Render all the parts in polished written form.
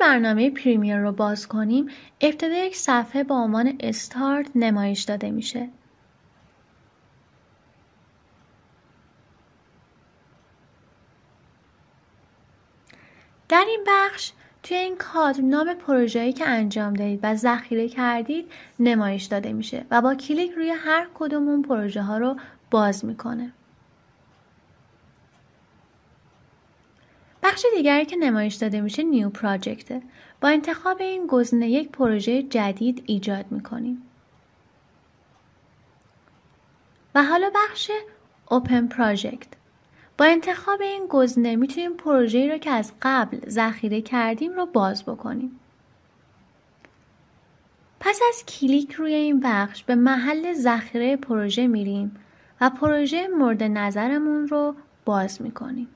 برنامه پریمیر رو باز کنیم، ابتدا یک صفحه با عنوان استارت نمایش داده میشه. در این بخش توی این کادر نام پروژه‌ای که انجام دادید و ذخیره کردید نمایش داده میشه و با کلیک روی هر کدوم اون پروژه ها رو باز میکنه. بخش دیگری که نمایش داده میشه نیو پراجکته. با انتخاب این گزینه یک پروژه جدید ایجاد میکنیم. و حالا بخش اوپن پراجکت. با انتخاب این گزینه میتونیم پروژه‌ای رو که از قبل ذخیره کردیم رو باز بکنیم. پس از کلیک روی این بخش به محل ذخیره پروژه میریم و پروژه مورد نظرمون رو باز میکنیم.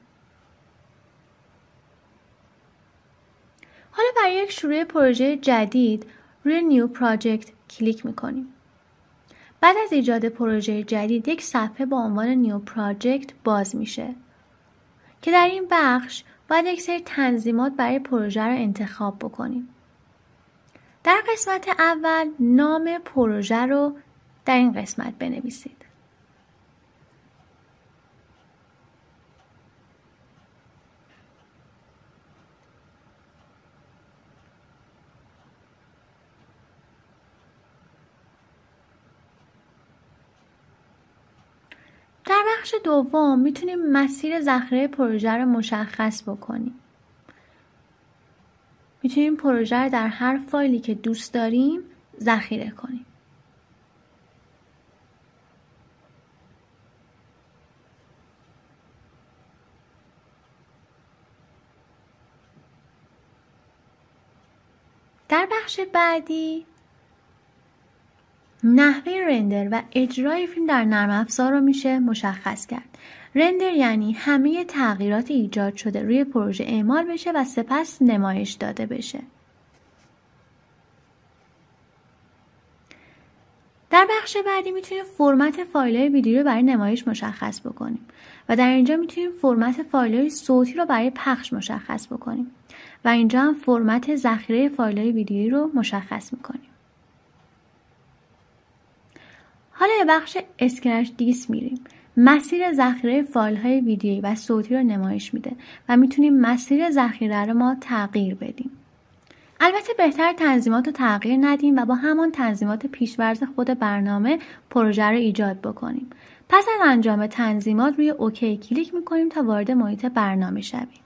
حالا برای یک شروع پروژه جدید روی نیو پراجکت کلیک میکنیم. بعد از ایجاد پروژه جدید یک صفحه با عنوان نیو پراجکت باز میشه که در این بخش باید یک سری تنظیمات برای پروژه رو انتخاب بکنیم. در قسمت اول نام پروژه رو در این قسمت بنویسید. در بخش دوم میتونیم مسیر ذخیره پروژه رو مشخص بکنیم. میتونیم پروژه رو در هر فایلی که دوست داریم ذخیره کنیم. در بخش بعدی نحوه رندر و اجرای فیلم در نرم افزار رو میشه مشخص کرد. رندر یعنی همه تغییرات ایجاد شده روی پروژه اعمال بشه و سپس نمایش داده بشه. در بخش بعدی میتونیم فرمت فایل‌های ویدیو رو برای نمایش مشخص بکنیم و در اینجا میتونیم فرمت فایل‌های صوتی رو برای پخش مشخص بکنیم و اینجا هم فرمت ذخیره فایل‌های ویدیویی رو مشخص میکنیم. حالا به بخش اسکرچ دیسک میریم. مسیر ذخیره فایل‌های ویدیویی و صوتی رو نمایش میده و میتونیم مسیر ذخیره رو ما تغییر بدیم. البته بهتر تنظیمات رو تغییر ندیم و با همان تنظیمات پیش‌ورز خود برنامه پروژه رو ایجاد بکنیم. پس از انجام تنظیمات روی اوکی کلیک میکنیم تا وارد محیط برنامه شویم.